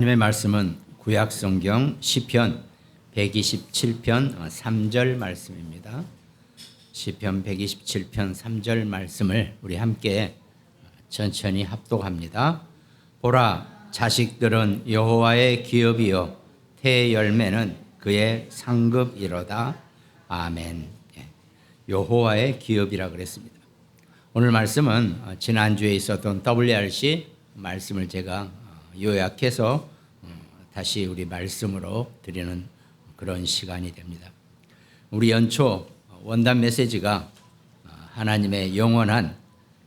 하나님의 말씀은 구약성경 시편 127편 3절 말씀입니다. 시편 127편 3절 말씀을 우리 함께 천천히 합독합니다. 보라, 자식들은 여호와의 기업이요 태 열매는 그의 상급이로다. 아멘. 여호와의 기업이라 그랬습니다. 오늘 말씀은 지난주에 있었던 WRC 말씀을 제가 요약해서 다시 우리 말씀으로 드리는 그런 시간이 됩니다. 우리 연초 원단 메시지가 하나님의 영원한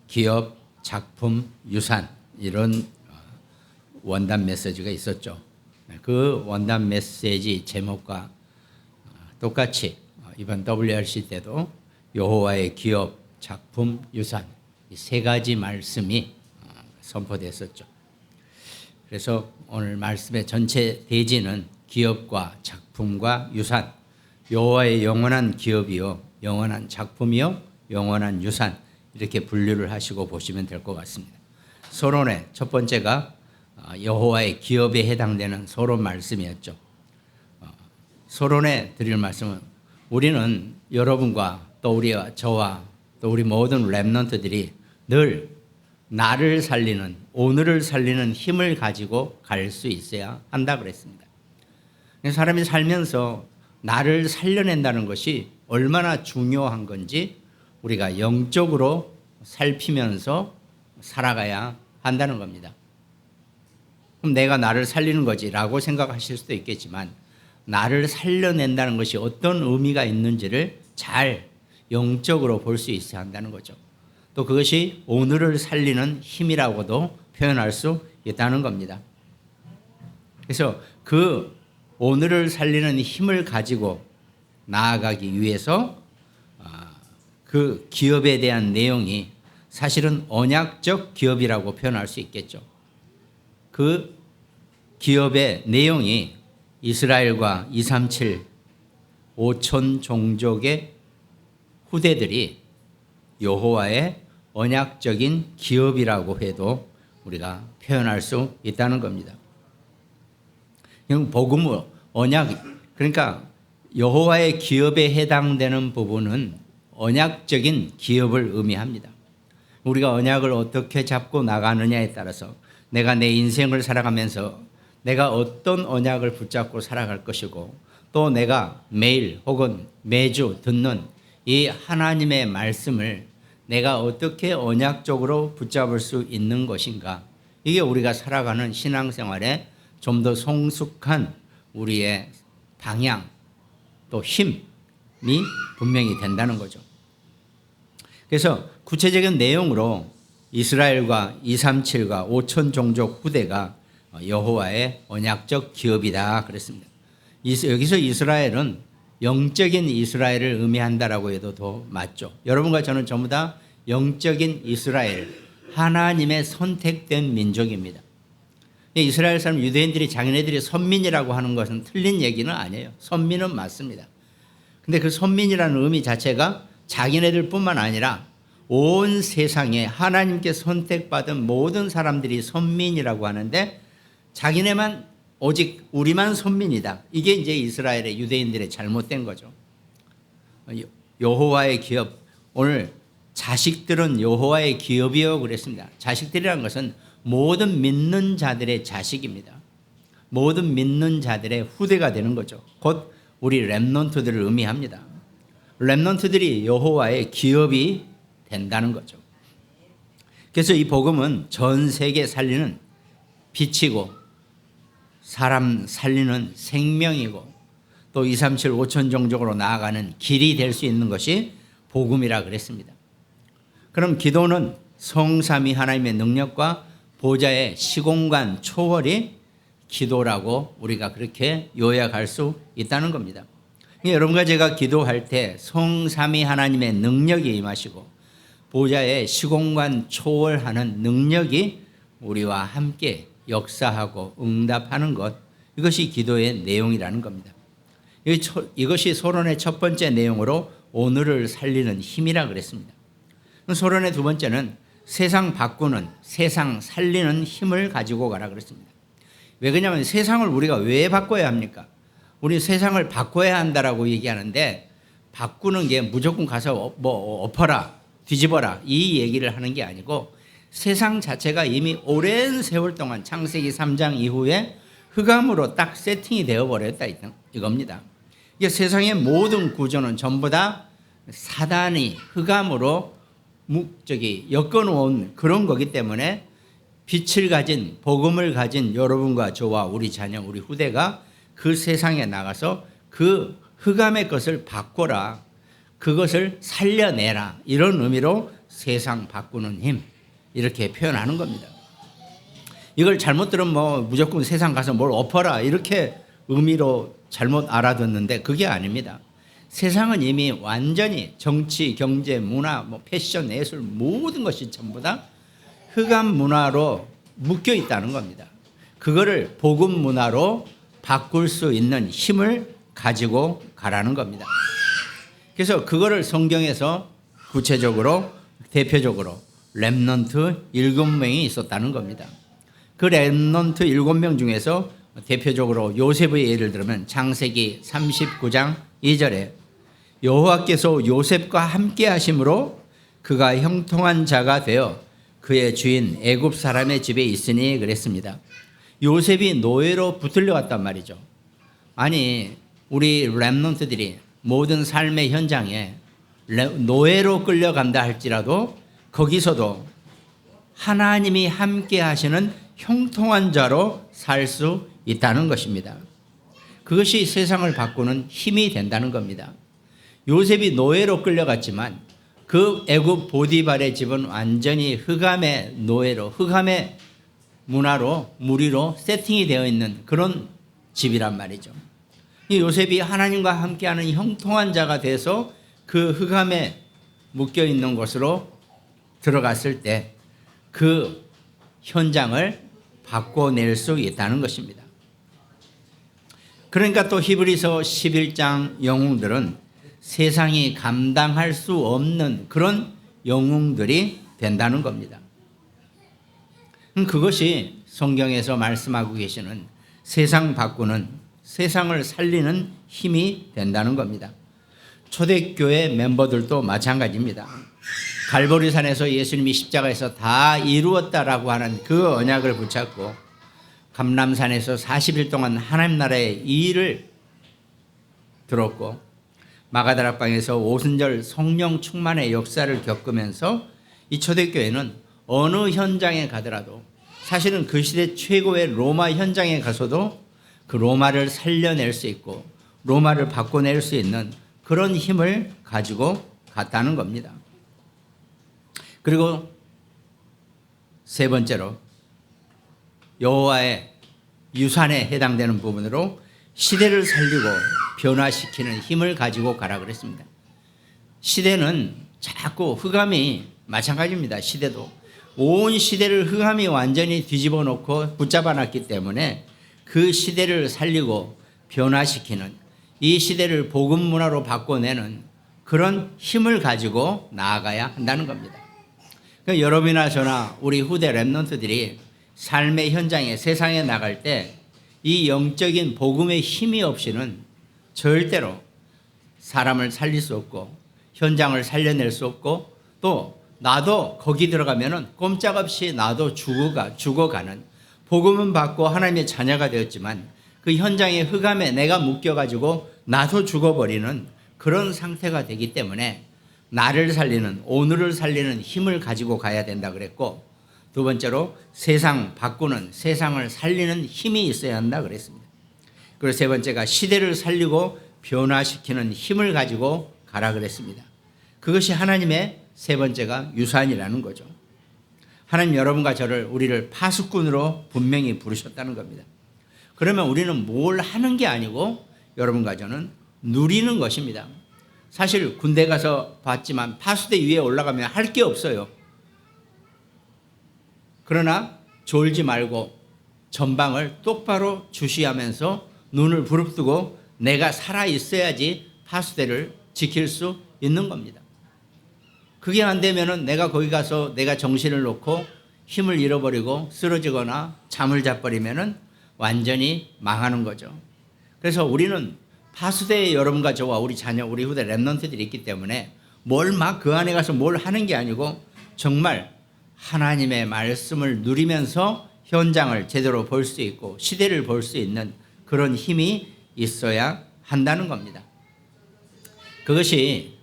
기업, 작품, 유산 이런 원단 메시지가 있었죠. 그 원단 메시지 제목과 똑같이 이번 WRC 때도 여호와의 기업, 작품, 유산 이 세 가지 말씀이 선포됐었죠. 그래서 오늘 말씀의 전체 대지는 기업과 작품과 유산, 여호와의 영원한 기업이요, 영원한 작품이요, 영원한 유산 이렇게 분류를 하시고 보시면 될 것 같습니다. 서론의 첫 번째가 여호와의 기업에 해당되는 서론 말씀이었죠. 서론에 드릴 말씀은 우리는 여러분과 또 우리와 저와 또 우리 모든 렘넌트들이 늘 나를 살리는, 오늘을 살리는 힘을 가지고 갈 수 있어야 한다 그랬습니다. 사람이 살면서 나를 살려낸다는 것이 얼마나 중요한 건지 우리가 영적으로 살피면서 살아가야 한다는 겁니다. 그럼 내가 나를 살리는 거지라고 생각하실 수도 있겠지만 나를 살려낸다는 것이 어떤 의미가 있는지를 잘 영적으로 볼 수 있어야 한다는 거죠. 또 그것이 오늘을 살리는 힘이라고도 표현할 수 있다는 겁니다. 그래서 그 오늘을 살리는 힘을 가지고 나아가기 위해서 그 기업에 대한 내용이 사실은 언약적 기업이라고 표현할 수 있겠죠. 그 기업의 내용이 이스라엘과 237 5천 종족의 후대들이 여호와의 언약적인 기업이라고 해도 우리가 표현할 수 있다는 겁니다. 복음, 언약, 그러니까 여호와의 기업에 해당되는 부분은 언약적인 기업을 의미합니다. 우리가 언약을 어떻게 잡고 나가느냐에 따라서 내가 내 인생을 살아가면서 내가 어떤 언약을 붙잡고 살아갈 것이고 또 내가 매일 혹은 매주 듣는 이 하나님의 말씀을 내가 어떻게 언약적으로 붙잡을 수 있는 것인가, 이게 우리가 살아가는 신앙생활에 좀 더 성숙한 우리의 방향 또 힘이 분명히 된다는 거죠. 그래서 구체적인 내용으로 이스라엘과 237과 5천 종족 후대가 여호와의 언약적 기업이다 그랬습니다. 여기서 이스라엘은 영적인 이스라엘을 의미한다라고 해도 더 맞죠. 여러분과 저는 전부 다 영적인 이스라엘, 하나님의 선택된 민족입니다. 이스라엘 사람 유대인들이 자기네들이 선민이라고 하는 것은 틀린 얘기는 아니에요. 선민은 맞습니다. 근데 그 선민이라는 의미 자체가 자기네들뿐만 아니라 온 세상에 하나님께 선택받은 모든 사람들이 선민이라고 하는데 자기네만 오직 우리만 선민이다. 이게 이제 이스라엘의 유대인들의 잘못된 거죠. 여호와의 기업, 오늘 자식들은 여호와의 기업이요 그랬습니다. 자식들이라는 것은 모든 믿는 자들의 자식입니다. 모든 믿는 자들의 후대가 되는 거죠. 곧 우리 렘넌트들을 의미합니다. 렘넌트들이 여호와의 기업이 된다는 거죠. 그래서 이 복음은 전 세계 살리는 빛이고 사람 살리는 생명이고 또 237 5천 종족으로 나아가는 길이 될 수 있는 것이 복음이라 그랬습니다. 그럼 기도는 성삼위 하나님의 능력과 보좌의 시공간 초월이 기도라고 우리가 그렇게 요약할 수 있다는 겁니다. 여러분과 제가 기도할 때 성삼위 하나님의 능력이 임하시고 보좌의 시공간 초월하는 능력이 우리와 함께 역사하고 응답하는 것, 이것이 기도의 내용이라는 겁니다. 이것이 서론의 첫 번째 내용으로 오늘을 살리는 힘이라 그랬습니다. 서론의 두 번째는 세상 바꾸는, 세상 살리는 힘을 가지고 가라 그랬습니다. 왜 그러냐면 세상을 우리가 왜 바꿔야 합니까? 우리 세상을 바꿔야 한다라고 얘기하는데 바꾸는 게 무조건 가서 뭐 엎어라 뒤집어라 이 얘기를 하는 게 아니고 세상 자체가 이미 오랜 세월 동안 창세기 3장 이후에 흑암으로 딱 세팅이 되어버렸다 이겁니다. 이게 세상의 모든 구조는 전부 다 사단이 흑암으로 엮어놓은 그런 거기 때문에 빛을 가진 복음을 가진 여러분과 저와 우리 자녀 우리 후대가 그 세상에 나가서 그 흑암의 것을 바꿔라 그것을 살려내라 이런 의미로 세상 바꾸는 힘 이렇게 표현하는 겁니다. 이걸 잘못 들으면 뭐 무조건 세상 가서 뭘 엎어라 이렇게 의미로 잘못 알아듣는데 그게 아닙니다. 세상은 이미 완전히 정치, 경제, 문화, 뭐 패션, 예술 모든 것이 전부 다 흑암 문화로 묶여 있다는 겁니다. 그거를 복음 문화로 바꿀 수 있는 힘을 가지고 가라는 겁니다. 그래서 그거를 성경에서 구체적으로 대표적으로 렘넌트 7명이 있었다는 겁니다. 그 렘넌트 7명 중에서 대표적으로 요셉의 예를 들면 창세기 39장 2절에 여호와께서 요셉과 함께 하심으로 그가 형통한 자가 되어 그의 주인 애굽 사람의 집에 있으니 그랬습니다. 요셉이 노예로 붙들려 갔단 말이죠. 아니 우리 렘넌트들이 모든 삶의 현장에 노예로 끌려간다 할지라도 거기서도 하나님이 함께 하시는 형통한 자로 살 수 있다는 것입니다. 그것이 세상을 바꾸는 힘이 된다는 겁니다. 요셉이 노예로 끌려갔지만 그 애굽 보디발의 집은 완전히 흑암의 노예로 흑암의 문화로 무리로 세팅이 되어 있는 그런 집이란 말이죠. 이 요셉이 하나님과 함께하는 형통한 자가 돼서 그 흑암에 묶여 있는 곳으로 들어갔을 때 그 현장을 바꿔낼 수 있다는 것입니다. 그러니까 또 히브리서 11장 영웅들은 세상이 감당할 수 없는 그런 영웅들이 된다는 겁니다. 그것이 성경에서 말씀하고 계시는 세상 바꾸는 세상을 살리는 힘이 된다는 겁니다. 초대교회 멤버들도 마찬가지입니다. 갈보리산에서 예수님이 십자가에서 다 이루었다라고 하는 그 언약을 붙잡고 감람산에서 40일 동안 하나님 나라의 일을 들었고 마가다락방에서 오순절 성령 충만의 역사를 겪으면서 이 초대교회는 어느 현장에 가더라도 사실은 그 시대 최고의 로마 현장에 가서도 그 로마를 살려낼 수 있고 로마를 바꿔낼 수 있는 그런 힘을 가지고 갔다는 겁니다. 그리고 세 번째로 여호와의 유산에 해당되는 부분으로 시대를 살리고 변화시키는 힘을 가지고 가라 그랬습니다. 시대는 자꾸 흑암이 마찬가지입니다. 시대도 온 시대를 흑암이 완전히 뒤집어 놓고 붙잡아 놨기 때문에 그 시대를 살리고 변화시키는 이 시대를 복음 문화로 바꿔내는 그런 힘을 가지고 나아가야 한다는 겁니다. 그러니까 여러분이나 저나 우리 후대 렘넌트들이 삶의 현장에 세상에 나갈 때 이 영적인 복음의 힘이 없이는 절대로 사람을 살릴 수 없고 현장을 살려낼 수 없고 또 나도 거기 들어가면은 꼼짝없이 나도 죽어가는 복음은 받고 하나님의 자녀가 되었지만 그 현장의 흑암에 내가 묶여가지고 나도 죽어버리는 그런 상태가 되기 때문에 나를 살리는 오늘을 살리는 힘을 가지고 가야 된다 그랬고 두 번째로 세상 바꾸는 세상을 살리는 힘이 있어야 한다 그랬습니다. 그리고 세 번째가 시대를 살리고 변화시키는 힘을 가지고 가라 그랬습니다. 그것이 하나님의 세 번째가 유산이라는 거죠. 하나님 여러분과 저를 우리를 파수꾼으로 분명히 부르셨다는 겁니다. 그러면 우리는 뭘 하는 게 아니고 여러분과 저는 누리는 것입니다. 사실 군대 가서 봤지만 파수대 위에 올라가면 할 게 없어요. 그러나 졸지 말고 전방을 똑바로 주시하면서 눈을 부릅뜨고 내가 살아 있어야지 파수대를 지킬 수 있는 겁니다. 그게 안 되면은 내가 거기 가서 내가 정신을 놓고 힘을 잃어버리고 쓰러지거나 잠을 자버리면은 완전히 망하는 거죠. 그래서 우리는 파수대에 여러분과 저와 우리 자녀, 우리 후대 렘넌트들이 있기 때문에 뭘 막 그 안에 가서 뭘 하는 게 아니고 정말 하나님의 말씀을 누리면서 현장을 제대로 볼 수 있고 시대를 볼 수 있는 그런 힘이 있어야 한다는 겁니다. 그것이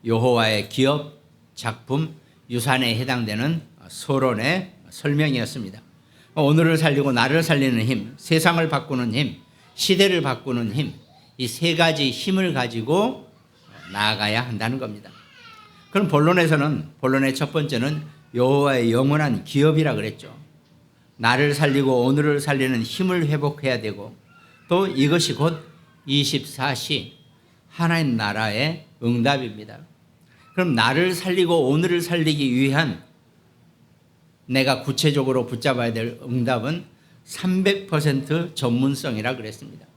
여호와의 기업, 작품, 유산에 해당되는 서론의 설명이었습니다. 오늘을 살리고 나를 살리는 힘, 세상을 바꾸는 힘, 시대를 바꾸는 힘, 이 세 가지 힘을 가지고 나아가야 한다는 겁니다. 그럼 본론의 첫 번째는 여호와의 영원한 기업이라 그랬죠. 나를 살리고 오늘을 살리는 힘을 회복해야 되고 또 이것이 곧 24시 하나님 나라의 응답입니다. 그럼 나를 살리고 오늘을 살리기 위한 내가 구체적으로 붙잡아야 될 응답은 300% 전문성이라 그랬습니다.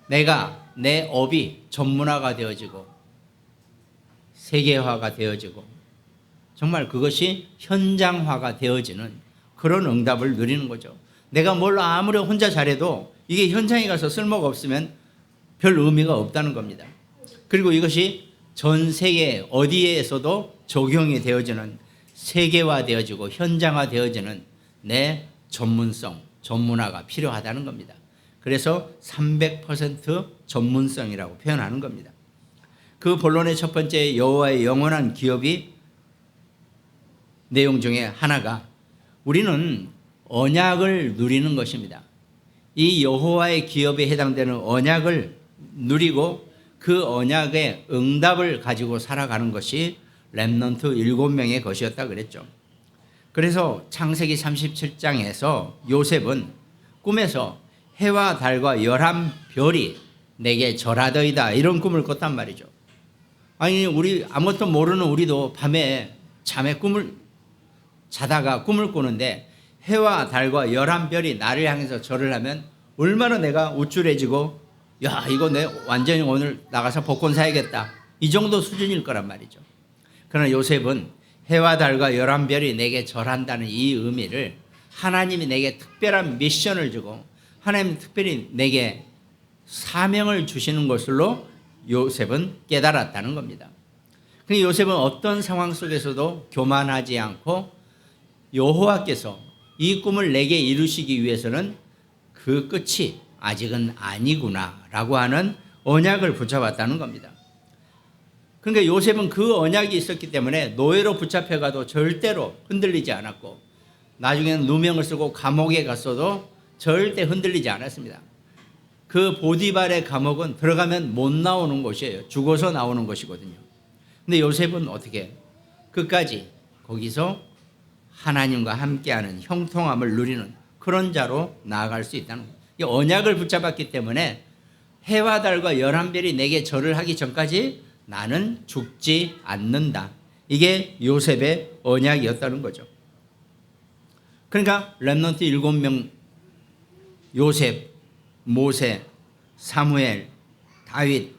내 업이 전문화가 되어지고 세계화가 되어지고 정말 그것이 현장화가 되어지는 그런 응답을 누리는 거죠. 내가 뭘 아무리 혼자 잘해도 이게 현장에 가서 쓸모가 없으면 별 의미가 없다는 겁니다. 그리고 이것이 전 세계 어디에서도 적용이 되어지는 세계화되어지고 현장화되어지는 내 전문성, 전문화가 필요하다는 겁니다. 그래서 300% 전문성이라고 표현하는 겁니다. 그 본론의 첫 번째 여호와의 영원한 기업이 내용 중에 하나가 우리는 언약을 누리는 것입니다. 이 여호와의 기업에 해당되는 언약을 누리고 그 언약의 응답을 가지고 살아가는 것이 렘넌트 7명의 것이었다 그랬죠. 그래서 창세기 37장에서 요셉은 꿈에서 해와 달과 11별이 내게 절하더이다 이런 꿈을 꿨단 말이죠. 아니 우리 아무것도 모르는 우리도 밤에 자다가 꿈을 꾸는데 해와 달과 11별이 나를 향해서 절을 하면 얼마나 내가 우쭐해지고 야 이거 내 완전히 오늘 나가서 복권 사야겠다 이 정도 수준일 거란 말이죠. 그러나 요셉은 해와 달과 11별이 내게 절한다는 이 의미를 하나님이 내게 특별한 미션을 주고 하나님이 특별히 내게 사명을 주시는 것으로 요셉은 깨달았다는 겁니다. 그러니까 요셉은 어떤 상황 속에서도 교만하지 않고 여호와께서 이 꿈을 내게 이루시기 위해서는 그 끝이 아직은 아니구나라고 하는 언약을 붙잡았다는 겁니다. 그러니까 요셉은 그 언약이 있었기 때문에 노예로 붙잡혀가도 절대로 흔들리지 않았고 나중에는 누명을 쓰고 감옥에 갔어도 절대 흔들리지 않았습니다. 그 보디발의 감옥은 들어가면 못 나오는 곳이에요. 죽어서 나오는 것이거든요. 근데 요셉은 어떻게 끝까지 거기서 하나님과 함께하는 형통함을 누리는 그런 자로 나아갈 수 있다는 거예요. 이 언약을 붙잡았기 때문에 해와 달과 11별이 내게 절을 하기 전까지 나는 죽지 않는다. 이게 요셉의 언약이었다는 거죠. 그러니까 렘넌트 7명 요셉, 모세, 사무엘, 다윗,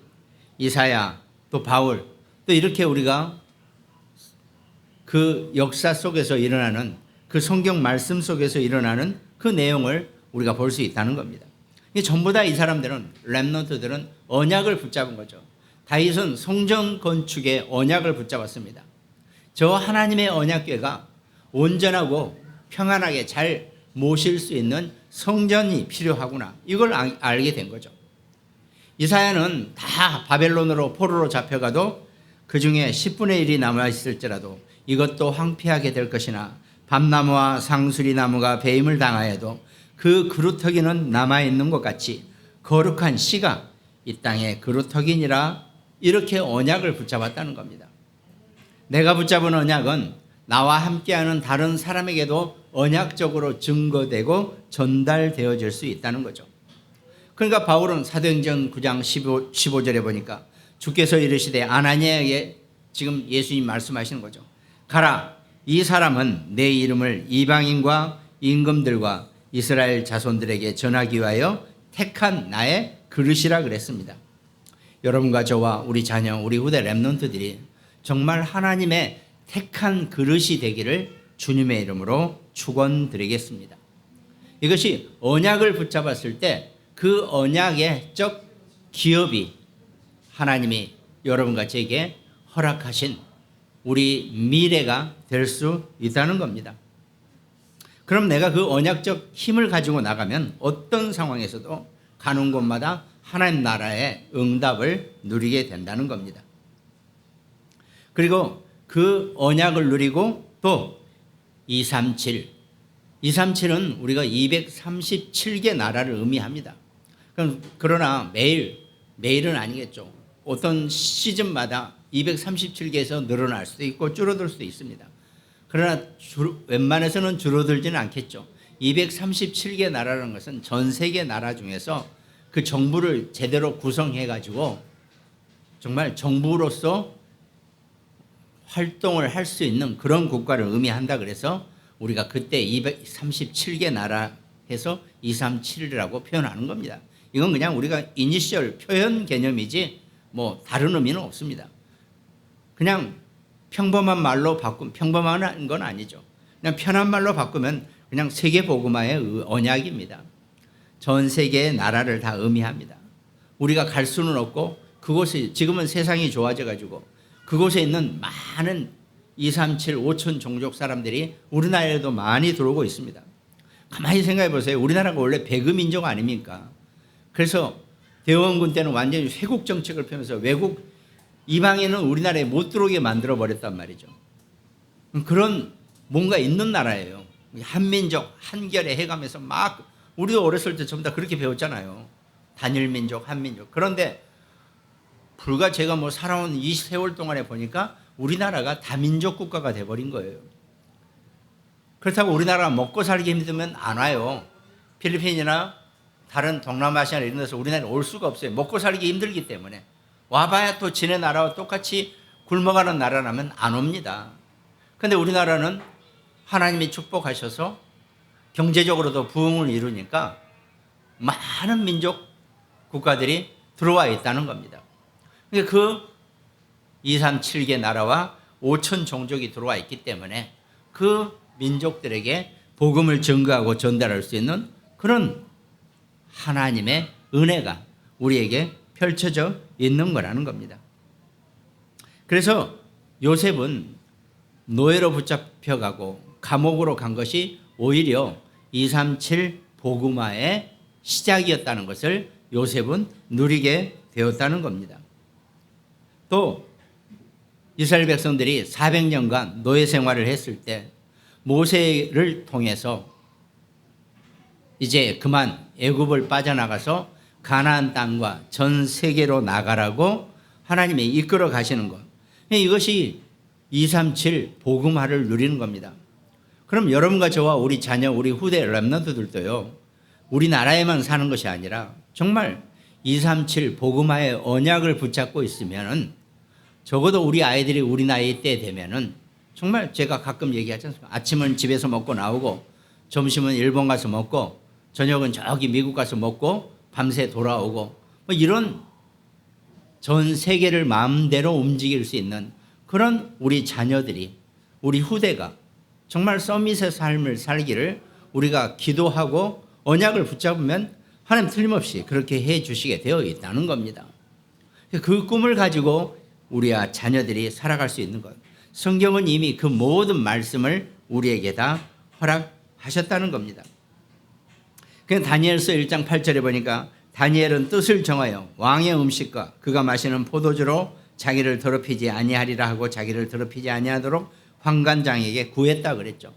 이사야, 또 바울 또 이렇게 우리가 그 역사 속에서 일어나는 그 성경 말씀 속에서 일어나는 그 내용을 우리가 볼 수 있다는 겁니다. 전부 다 이 사람들은 렘넌트들은 언약을 붙잡은 거죠. 다윗은 성전 건축의 언약을 붙잡았습니다. 저 하나님의 언약궤가 온전하고 평안하게 잘 모실 수 있는 성전이 필요하구나 이걸 알게 된 거죠. 이사야는 다 바벨론으로 포로로 잡혀가도 그 중에 10분의 1이 남아있을지라도 이것도 황폐하게 될 것이나 밤나무와 상수리나무가 배임을 당하여도 그 그루터기는 남아있는 것 같이 거룩한 씨가 이 땅에 그루터기니라 이렇게 언약을 붙잡았다는 겁니다. 내가 붙잡은 언약은 나와 함께하는 다른 사람에게도 언약적으로 증거되고 전달되어질 수 있다는 거죠. 그러니까 바울은 사도행전 9장 15절에 보니까 주께서 이르시되 아나니아에게 지금 예수님 말씀하시는 거죠. 가라, 이 사람은 내 이름을 이방인과 임금들과 이스라엘 자손들에게 전하기 위하여 택한 나의 그릇이라 그랬습니다. 여러분과 저와 우리 자녀, 우리 후대 렘넌트들이 정말 하나님의 택한 그릇이 되기를 주님의 이름으로 축원드리겠습니다. 이것이 언약을 붙잡았을 때 그 언약의 적 기업이 하나님이 여러분과 제게 허락하신 우리 미래가 될 수 있다는 겁니다. 그럼 내가 그 언약적 힘을 가지고 나가면 어떤 상황에서도 가는 곳마다 하나님 나라의 응답을 누리게 된다는 겁니다. 그리고 그 언약을 누리고 또 237은 우리가 237개 나라를 의미합니다. 그러나 매일은 아니겠죠. 어떤 시즌마다 237개에서 늘어날 수도 있고 줄어들 수도 있습니다. 그러나 웬만해서는 줄어들지는 않겠죠. 237개 나라라는 것은 전 세계 나라 중에서 그 정부를 제대로 구성해 가지고 정말 정부로서 활동을 할 수 있는 그런 국가를 의미한다. 그래서 우리가 그때 237개 나라 해서 237이라고 표현하는 겁니다. 이건 그냥 우리가 이니셜 표현 개념이지 뭐 다른 의미는 없습니다. 그냥 평범한 말로 평범한 건 아니죠. 그냥 편한 말로 바꾸면 그냥 세계 복음화의 언약입니다. 전 세계의 나라를 다 의미합니다. 우리가 갈 수는 없고 그곳에 지금은 세상이 좋아져 가지고 그곳에 있는 많은 237, 5천 종족 사람들이 우리나라에도 많이 들어오고 있습니다. 가만히 생각해 보세요. 우리나라가 원래 배그 민족 아닙니까? 그래서 대원군 때는 완전히 회국 정책을 펴면서 외국 이방인은 우리나라에 못 들어오게 만들어 버렸단 말이죠. 그런 뭔가 있는 나라예요. 한민족 한결에 해가면서 막 우리도 어렸을 때 전부 다 그렇게 배웠잖아요. 단일민족, 한민족. 그런데 불과 제가 뭐 살아온 이 세월 동안에 보니까 우리나라가 다민족 국가가 돼버린 거예요. 그렇다고 우리나라가 먹고 살기 힘들면 안 와요. 필리핀이나 다른 동남아시아 이런 데서 우리나라에 올 수가 없어요. 먹고 살기 힘들기 때문에. 와봐야 또 지네 나라와 똑같이 굶어가는 나라라면 안 옵니다. 그런데 우리나라는 하나님이 축복하셔서 경제적으로도 부흥을 이루니까 많은 민족 국가들이 들어와 있다는 겁니다. 그러니까 그 237개 나라와 5천 종족이 들어와 있기 때문에 그 민족들에게 복음을 전가하고 전달할 수 있는 그런 하나님의 은혜가 우리에게 펼쳐져 있는 거라는 겁니다. 그래서 요셉은 노예로 붙잡혀가고 감옥으로 간 것이 오히려 237 복음화의 시작이었다는 것을 요셉은 누리게 되었다는 겁니다. 또 이스라엘 백성들이 400년간 노예 생활을 했을 때 모세를 통해서 이제 그만 애굽을 빠져나가서 가나안 땅과 전 세계로 나가라고 하나님이 이끌어 가시는 것. 이것이 237 복음화를 누리는 겁니다. 그럼 여러분과 저와 우리 자녀, 우리 후대 렘넌트들도요. 우리나라에만 사는 것이 아니라 정말 237 복음화의 언약을 붙잡고 있으면은 적어도 우리 아이들이 우리 나이 때 되면은 정말 제가 가끔 얘기하지 않습니까? 아침은 집에서 먹고 나오고 점심은 일본 가서 먹고 저녁은 저기 미국 가서 먹고 밤새 돌아오고 뭐 이런 전 세계를 마음대로 움직일 수 있는 그런 우리 자녀들이 우리 후대가 정말 서밋의 삶을 살기를 우리가 기도하고 언약을 붙잡으면 하나님 틀림없이 그렇게 해 주시게 되어 있다는 겁니다. 그 꿈을 가지고 우리와 자녀들이 살아갈 수 있는 것. 성경은 이미 그 모든 말씀을 우리에게 다 허락하셨다는 겁니다. 그냥 다니엘서 1장 8절에 보니까 다니엘은 뜻을 정하여 왕의 음식과 그가 마시는 포도주로 자기를 더럽히지 아니하리라 하고 자기를 더럽히지 아니하도록 환관장에게 구했다 그랬죠.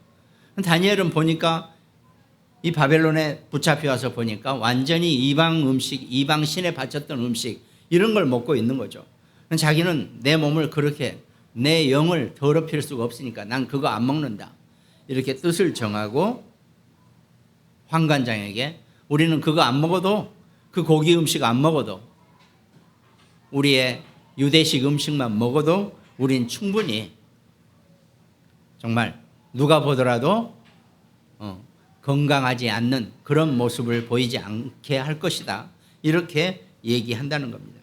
다니엘은 보니까 이 바벨론에 붙잡혀 와서 보니까 완전히 이방 음식, 이방 신에 바쳤던 음식 이런 걸 먹고 있는 거죠. 자기는 내 몸을 그렇게 내 영을 더럽힐 수가 없으니까 난 그거 안 먹는다. 이렇게 뜻을 정하고 환관장에게 우리는 그거 안 먹어도 그 고기 음식 안 먹어도 우리의 유대식 음식만 먹어도 우린 충분히 정말 누가 보더라도 건강하지 않는 그런 모습을 보이지 않게 할 것이다. 이렇게 얘기한다는 겁니다.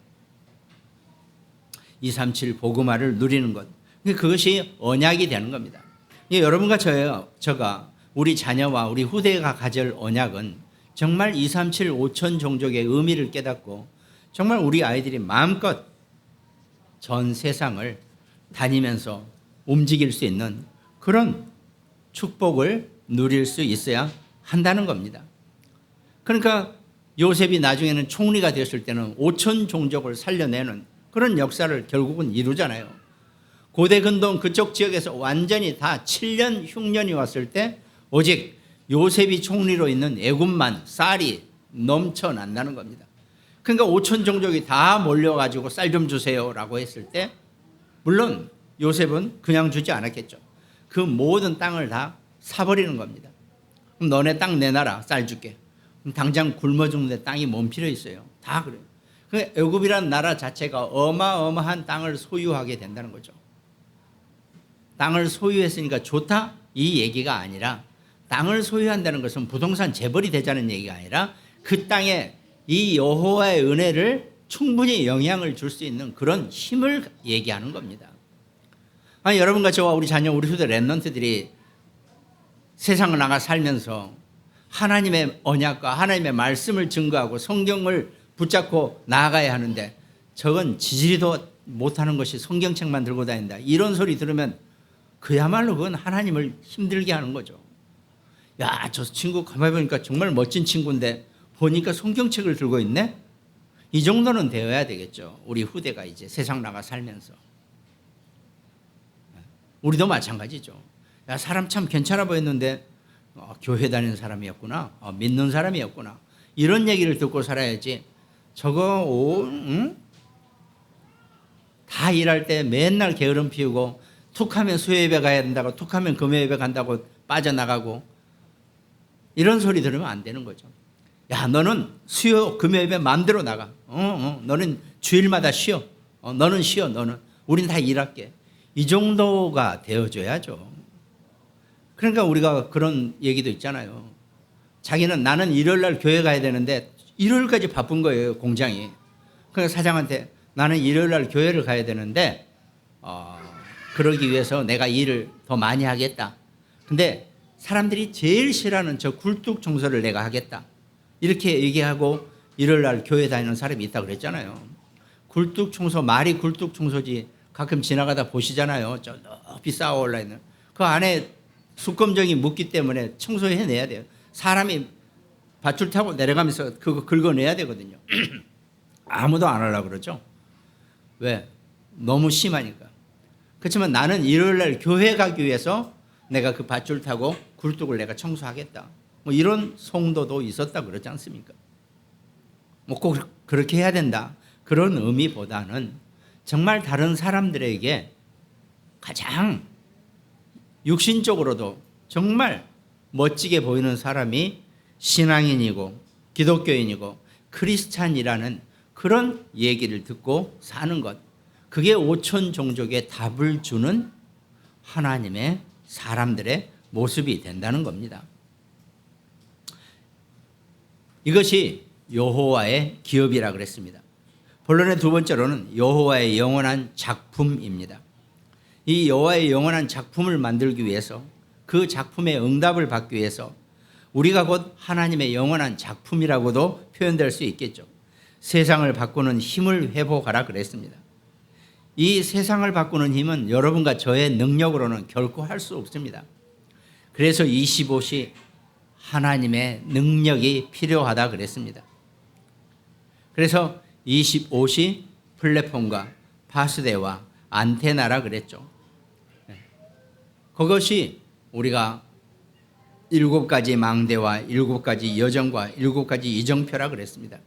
237 복음화를 누리는 것. 그것이 언약이 되는 겁니다. 여러분과 저가 우리 자녀와 우리 후대가 가질 언약은 정말 237 5천 종족의 의미를 깨닫고 정말 우리 아이들이 마음껏 전 세상을 다니면서 움직일 수 있는 그런 축복을 누릴 수 있어야 한다는 겁니다. 그러니까 요셉이 나중에는 총리가 되었을 때는 5천 종족을 살려내는 그런 역사를 결국은 이루잖아요. 고대 근동 그쪽 지역에서 완전히 다 7년 흉년이 왔을 때 오직 요셉이 총리로 있는 애굽만 쌀이 넘쳐난다는 겁니다. 그러니까 5천 종족이 다 몰려가지고 쌀 좀 주세요라고 했을 때 물론 요셉은 그냥 주지 않았겠죠. 그 모든 땅을 다 사버리는 겁니다. 그럼 너네 땅 내놔라, 쌀 줄게. 그럼 당장 굶어 죽는데 땅이 뭔 필요 있어요. 다 그래요. 그러니까 애굽이라는 나라 자체가 어마어마한 땅을 소유하게 된다는 거죠. 땅을 소유했으니까 좋다? 이 얘기가 아니라 땅을 소유한다는 것은 부동산 재벌이 되자는 얘기가 아니라 그 땅에 이 여호와의 은혜를 충분히 영향을 줄 수 있는 그런 힘을 얘기하는 겁니다. 아니, 여러분과 저와 우리 자녀, 우리 후대 랩런트들이 세상을 나가 살면서 하나님의 언약과 하나님의 말씀을 증거하고 성경을 붙잡고 나아가야 하는데 저건 지지리도 못하는 것이 성경책만 들고 다닌다. 이런 소리 들으면 그야말로 그건 하나님을 힘들게 하는 거죠. 야, 저 친구 가만히 보니까 정말 멋진 친구인데 보니까 성경책을 들고 있네? 이 정도는 되어야 되겠죠. 우리 후대가 이제 세상 나가 살면서. 우리도 마찬가지죠. 야, 사람 참 괜찮아 보였는데 교회 다니는 사람이었구나. 믿는 사람이었구나. 이런 얘기를 듣고 살아야지. 저거 다 일할 때 맨날 게으름 피우고 툭하면 수요예배 가야 된다고 툭하면 금요예배 간다고 빠져나가고 이런 소리 들으면 안 되는 거죠. 야, 너는 수요 금요예배 마음대로 나가. 너는 주일마다 쉬어. 너는 쉬어. 너는. 우린 다 일할게. 이 정도가 되어줘야죠. 그러니까 우리가 그런 얘기도 있잖아요. 자기는 나는 일요일 날 교회 가야 되는데 일요일까지 바쁜 거예요, 공장이. 그러니까 사장한테 나는 일요일 날 교회를 가야 되는데 그러기 위해서 내가 일을 더 많이 하겠다. 근데 사람들이 제일 싫어하는 저 굴뚝 청소를 내가 하겠다. 이렇게 얘기하고 일요일 날 교회 다니는 사람이 있다고 그랬잖아요. 굴뚝 청소, 말이 굴뚝 청소지 가끔 지나가다 보시잖아요. 저 높이 쌓아 올라 있는. 그 안에 수검정이 묻기 때문에 청소해내야 돼요. 사람이 밧줄 타고 내려가면서 그거 긁어내야 되거든요. 아무도 안 하려고 그러죠. 왜? 너무 심하니까. 그렇지만 나는 일요일 날 교회 가기 위해서 내가 그 밧줄 타고 굴뚝을 내가 청소하겠다. 뭐 이런 성도도 있었다 그러지 않습니까? 뭐 꼭 그렇게 해야 된다. 그런 의미보다는 정말 다른 사람들에게 가장 육신적으로도 정말 멋지게 보이는 사람이 신앙인이고 기독교인이고 크리스찬이라는 그런 얘기를 듣고 사는 것. 그게 5천 종족의 답을 주는 하나님의 사람들의 모습이 된다는 겁니다. 이것이 여호와의 기업이라 그랬습니다. 본론의 두 번째로는 여호와의 영원한 작품입니다. 이 여호와의 영원한 작품을 만들기 위해서 그 작품의 응답을 받기 위해서 우리가 곧 하나님의 영원한 작품이라고도 표현될 수 있겠죠. 세상을 바꾸는 힘을 회복하라 그랬습니다. 이 세상을 바꾸는 힘은 여러분과 저의 능력으로는 결코 할 수 없습니다. 그래서 25시 하나님의 능력이 필요하다 그랬습니다. 그래서 25시 플랫폼과 파수대와 안테나라 그랬죠. 그것이 우리가 7가지 망대와 7가지 여정과 7가지 이정표라 그랬습니다.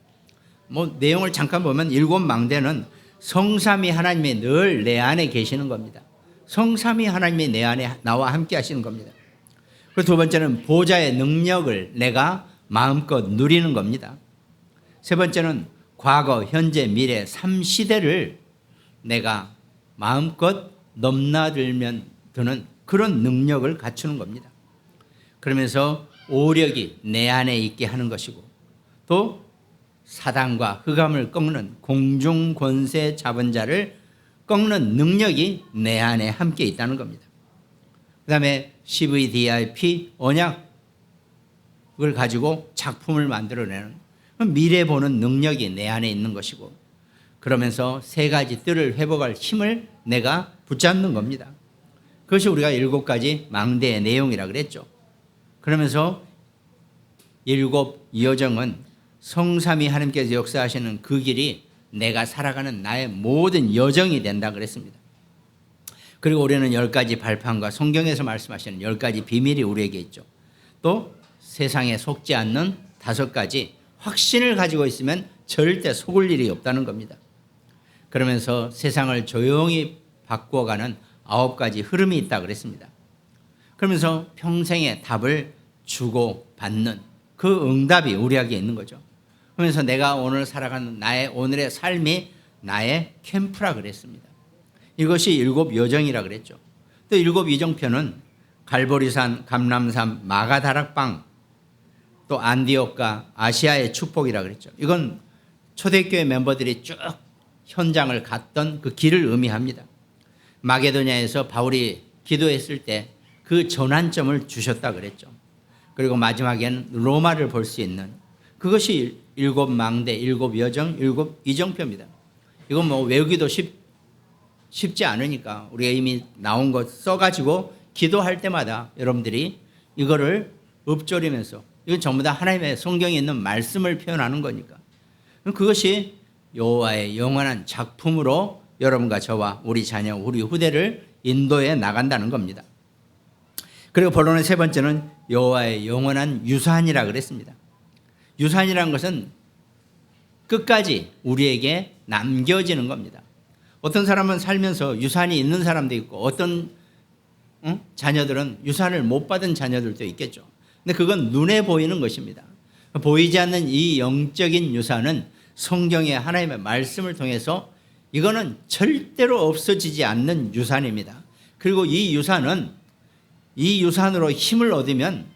뭐 내용을 잠깐 보면 7망대는 성삼위 하나님이 늘 내 안에 계시는 겁니다. 성삼위 하나님이 내 안에 나와 함께 하시는 겁니다. 그리고 두 번째는 보좌의 능력을 내가 마음껏 누리는 겁니다. 세 번째는 과거, 현재, 미래 3시대를 내가 마음껏 넘나들면 드는 그런 능력을 갖추는 겁니다. 그러면서 오력이 내 안에 있게 하는 것이고 또 사단과 흑암을 꺾는 공중 권세 잡은 자를 꺾는 능력이 내 안에 함께 있다는 겁니다. 그다음에 CVDIP 언약을 가지고 작품을 만들어내는 미래 보는 능력이 내 안에 있는 것이고, 그러면서 세 가지 뜰을 회복할 힘을 내가 붙잡는 겁니다. 그것이 우리가 7가지 망대의 내용이라 그랬죠. 그러면서 7 여정은 성삼위 하나님께서 역사하시는 그 길이 내가 살아가는 나의 모든 여정이 된다 그랬습니다. 그리고 우리는 10가지 발판과 성경에서 말씀하시는 10가지 비밀이 우리에게 있죠. 또 세상에 속지 않는 5가지 확신을 가지고 있으면 절대 속을 일이 없다는 겁니다. 그러면서 세상을 조용히 바꾸어가는 9가지 흐름이 있다 그랬습니다. 그러면서 평생의 답을 주고 받는 그 응답이 우리에게 있는 거죠. 그러면서 내가 오늘 살아가는 나의 오늘의 삶이 나의 캠프라 그랬습니다. 이것이 7 여정이라 그랬죠. 또 7 여정편은 갈보리산, 감람산, 마가다락방, 또 안디옥과 아시아의 축복이라 그랬죠. 이건 초대교회 멤버들이 쭉 현장을 갔던 그 길을 의미합니다. 마게도냐에서 바울이 기도했을 때 그 전환점을 주셨다 그랬죠. 그리고 마지막에는 로마를 볼 수 있는 그것이 7 망대, 7 여정, 7 이정표입니다. 이건 뭐 외우기도 쉽지 않으니까 우리가 이미 나온 것 써가지고 기도할 때마다 여러분들이 이거를 읊조리면서, 이건 전부 다 하나님의 성경에 있는 말씀을 표현하는 거니까 그것이 여호와의 영원한 작품으로 여러분과 저와 우리 자녀, 우리 후대를 인도해 나간다는 겁니다. 그리고 본론의 3번째는 여호와의 영원한 유산이라 그랬습니다. 유산이라는 것은 끝까지 우리에게 남겨지는 겁니다. 어떤 사람은 살면서 유산이 있는 사람도 있고, 어떤 자녀들은 유산을 못 받은 자녀들도 있겠죠. 근데 그건 눈에 보이는 것입니다. 보이지 않는 이 영적인 유산은 성경의 하나님의 말씀을 통해서 이거는 절대로 없어지지 않는 유산입니다. 그리고 이 유산으로 힘을 얻으면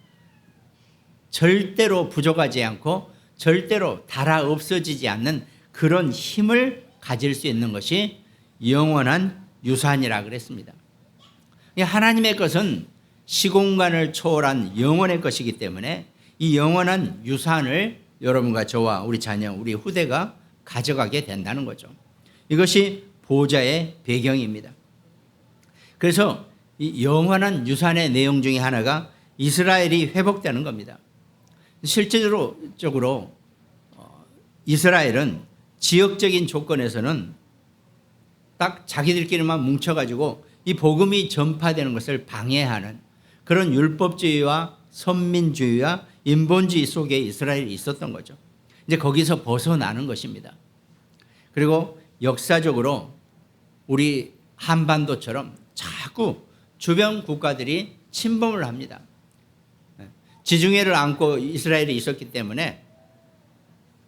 절대로 부족하지 않고 절대로 닳아 없어지지 않는 그런 힘을 가질 수 있는 것이 영원한 유산이라 그랬습니다. 하나님의 것은 시공간을 초월한 영원의 것이기 때문에 이 영원한 유산을 여러분과 저와 우리 자녀, 우리 후대가 가져가게 된다는 거죠. 이것이 보좌의 배경입니다. 그래서 이 영원한 유산의 내용 중에 하나가 이스라엘이 회복되는 겁니다. 실제적으로 이스라엘은 지역적인 조건에서는 딱 자기들끼리만 뭉쳐가지고 이 복음이 전파되는 것을 방해하는 그런 율법주의와 선민주의와 인본주의 속에 이스라엘이 있었던 거죠. 이제 거기서 벗어나는 것입니다. 그리고 역사적으로 우리 한반도처럼 자꾸 주변 국가들이 침범을 합니다. 지중해를 안고 이스라엘이 있었기 때문에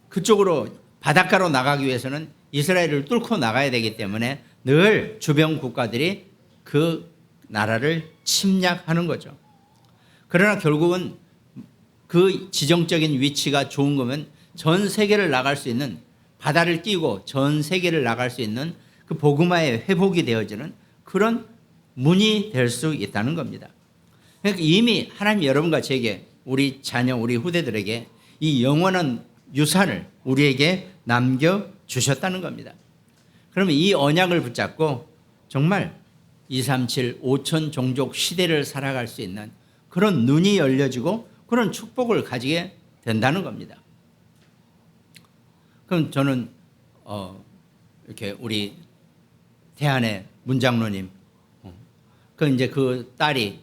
그쪽으로 바닷가로 나가기 위해서는 이스라엘을 뚫고 나가야 되기 때문에 늘 주변 국가들이 그 나라를 침략하는 거죠. 그러나 결국은 그 지정적인 위치가 좋은 거면 전 세계를 나갈 수 있는, 바다를 끼고 전 세계를 나갈 수 있는 그 복음화의 회복이 되어지는 그런 문이 될 수 있다는 겁니다. 그러니까 이미 하나님 여러분과 제게, 우리 자녀, 우리 후대들에게 이 영원한 유산을 우리에게 남겨주셨다는 겁니다. 그러면 이 언약을 붙잡고 정말 237, 5천 종족 시대를 살아갈 수 있는 그런 눈이 열려지고 그런 축복을 가지게 된다는 겁니다. 그럼 저는 이렇게 우리 태안의 문장로님, 이제 그 딸이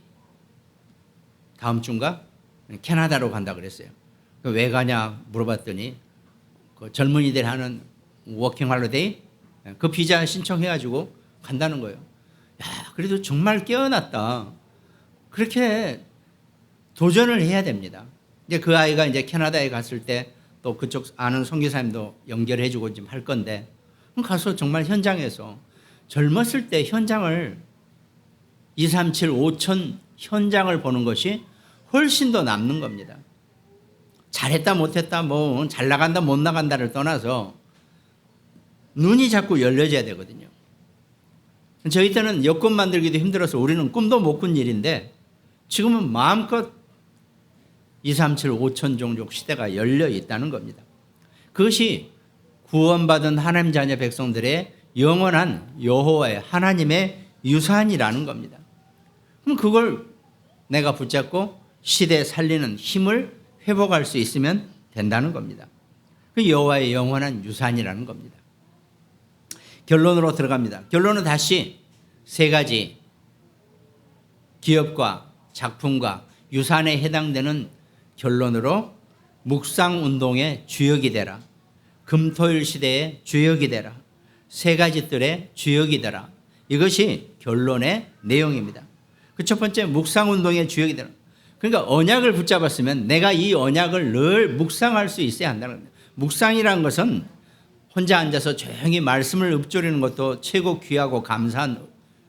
다음 주인가 캐나다로 간다 그랬어요. 왜 가냐 물어봤더니 그 젊은이들 하는 워킹 할리데이 그 비자 신청해가지고 간다는 거예요. 야, 그래도 정말 깨어났다. 그렇게 도전을 해야 됩니다. 이제 그 아이가 이제 캐나다에 갔을 때 또 그쪽 아는 선교사님도 연결해주고 좀 할 건데, 가서 정말 현장에서 젊었을 때 현장을 237, 5천 현장을 보는 것이 훨씬 더 남는 겁니다. 잘했다 못했다 뭐 잘 나간다 못 나간다를 떠나서 눈이 자꾸 열려져야 되거든요. 저희 때는 여권 만들기도 힘들어서 우리는 꿈도 못 꾼 일인데 지금은 마음껏 237, 5천 종족 시대가 열려 있다는 겁니다. 그것이 구원받은 하나님 자녀 백성들의 영원한 여호와의 하나님의 유산이라는 겁니다. 그럼 그걸 내가 붙잡고 시대 살리는 힘을 회복할 수 있으면 된다는 겁니다. 그 여호와의 영원한 유산이라는 겁니다. 결론으로 들어갑니다. 결론은 다시 세 가지 기업과 작품과 유산에 해당되는 결론으로 묵상운동의 주역이 되라, 금토일 시대의 주역이 되라, 세 가지 뜰의 주역이 되라. 이것이 결론의 내용입니다. 그 첫 번째 묵상운동의 주역이 되라. 그러니까 언약을 붙잡았으면 내가 이 언약을 늘 묵상할 수 있어야 한다는 겁니다. 묵상이라는 것은 혼자 앉아서 조용히 말씀을 읊조리는 것도 최고 귀하고 감사한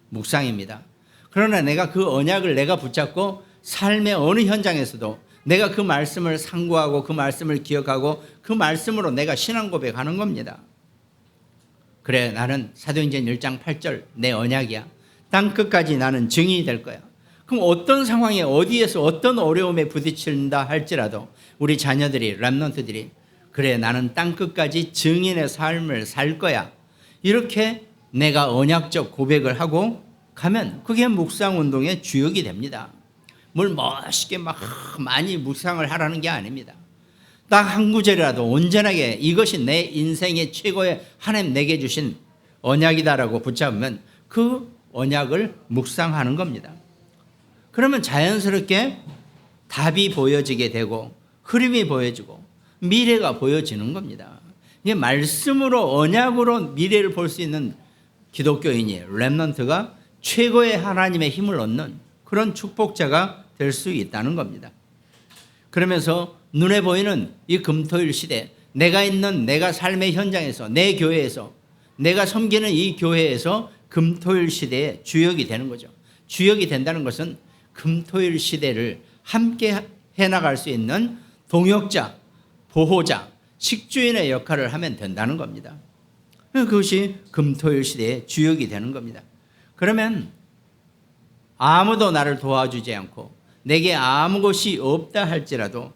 묵상입니다. 그러나 내가 그 언약을 내가 붙잡고 삶의 어느 현장에서도 내가 그 말씀을 상고하고 그 말씀을 기억하고 그 말씀으로 내가 신앙 고백하는 겁니다. 그래, 나는 사도행전 1장 8절 내 언약이야. 땅 끝까지 나는 증인이 될 거야. 그럼 어떤 상황에 어디에서 어떤 어려움에 부딪힌다 할지라도 우리 자녀들이 렘넌트들이 그래, 나는 땅 끝까지 증인의 삶을 살 거야. 이렇게 내가 언약적 고백을 하고 가면 그게 묵상운동의 주역이 됩니다. 뭘 멋있게 막 많이 묵상을 하라는 게 아닙니다. 딱 한 구절이라도 온전하게 이것이 내 인생의 최고의 하나님 내게 주신 언약이다라고 붙잡으면 그 언약을 묵상하는 겁니다. 그러면 자연스럽게 답이 보여지게 되고 흐름이 보여지고 미래가 보여지는 겁니다. 이게 말씀으로 언약으로 미래를 볼 수 있는 기독교인이 렘넌트가 최고의 하나님의 힘을 얻는 그런 축복자가 될 수 있다는 겁니다. 그러면서 눈에 보이는 이 금토일 시대, 내가 있는 내가 삶의 현장에서 내 교회에서 내가 섬기는 이 교회에서 금토일 시대의 주역이 되는 거죠. 주역이 된다는 것은 금토일 시대를 함께 해나갈 수 있는 동역자, 보호자, 식주인의 역할을 하면 된다는 겁니다. 그것이 금토일 시대의 주역이 되는 겁니다. 그러면 아무도 나를 도와주지 않고 내게 아무 것이 없다 할지라도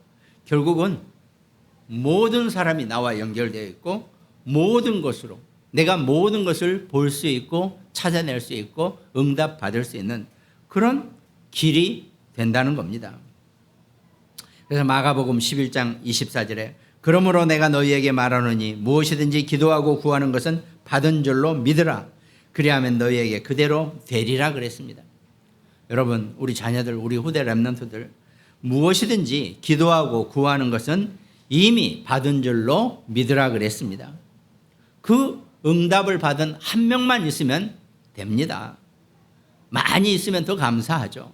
결국은 모든 사람이 나와 연결되어 있고 모든 것으로 내가 모든 것을 볼 수 있고 찾아낼 수 있고 응답받을 수 있는 그런 길이 된다는 겁니다. 그래서 마가복음 11장 24절에 그러므로 내가 너희에게 말하노니 무엇이든지 기도하고 구하는 것은 받은 줄로 믿으라. 그리하면 너희에게 그대로 되리라 그랬습니다. 여러분, 우리 자녀들, 우리 후대 렘넌트들 무엇이든지 기도하고 구하는 것은 이미 받은 줄로 믿으라 그랬습니다. 그 응답을 받은 한 명만 있으면 됩니다. 많이 있으면 더 감사하죠.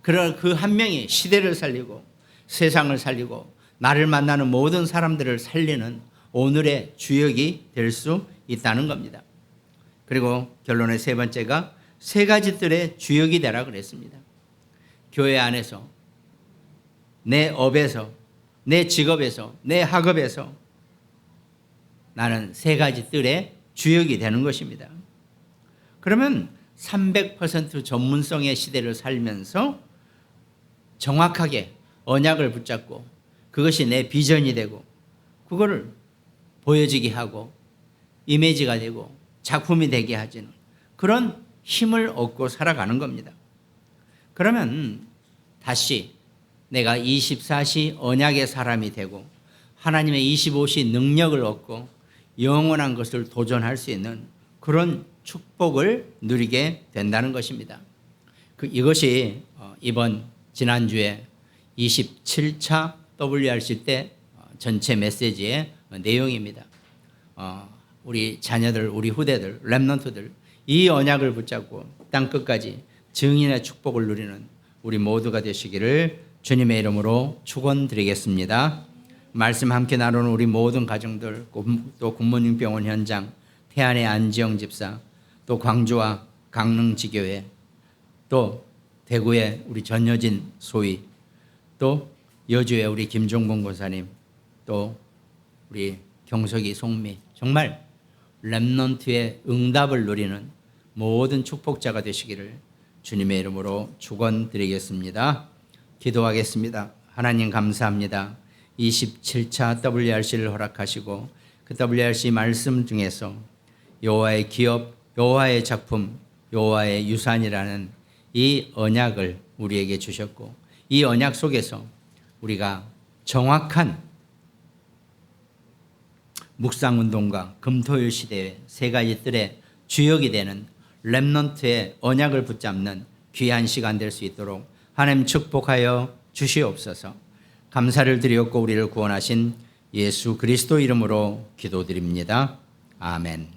그러나 그 한 명이 시대를 살리고 세상을 살리고 나를 만나는 모든 사람들을 살리는 오늘의 주역이 될 수 있다는 겁니다. 그리고 결론의 세 번째가 세 가지 뜰의 주역이 되라 그랬습니다. 교회 안에서, 내 업에서, 내 직업에서, 내 학업에서 나는 세 가지 뜰의 주역이 되는 것입니다. 그러면 300% 전문성의 시대를 살면서 정확하게 언약을 붙잡고 그것이 내 비전이 되고 그거를 보여지게 하고 이미지가 되고 작품이 되게 하지는 그런 힘을 얻고 살아가는 겁니다. 그러면 다시 내가 24시 언약의 사람이 되고 하나님의 25시 능력을 얻고 영원한 것을 도전할 수 있는 그런 축복을 누리게 된다는 것입니다. 이것이 이번 지난주에 27차 WRC 때 전체 메시지의 내용입니다. 우리 자녀들, 우리 후대들, 렘넌트들 이 언약을 붙잡고 땅끝까지 증인의 축복을 누리는 우리 모두가 되시기를 주님의 이름으로 축원드리겠습니다. 말씀 함께 나누는 우리 모든 가정들, 또 굿모닝병원 현장, 태안의 안지영 집사, 또 광주와 강릉지교회, 또 대구의 우리 전여진 소위, 또 여주의 우리 김종봉 권사님, 또 우리 경석이 송미, 정말 렘넌트의 응답을 누리는 모든 축복자가 되시기를 주님의 이름으로 축원드리겠습니다. 기도하겠습니다. 하나님 감사합니다. 27차 WRC를 허락하시고 그 WRC 말씀 중에서 여호와의 기업, 여호와의 작품, 여호와의 유산이라는 이 언약을 우리에게 주셨고 이 언약 속에서 우리가 정확한 묵상운동과 금토일 시대의 세 가지 뜰의 주역이 되는 렘넌트의 언약을 붙잡는 귀한 시간 될 수 있도록 하나님 축복하여 주시옵소서. 감사를 드렸고 우리를 구원하신 예수 그리스도 이름으로 기도드립니다. 아멘.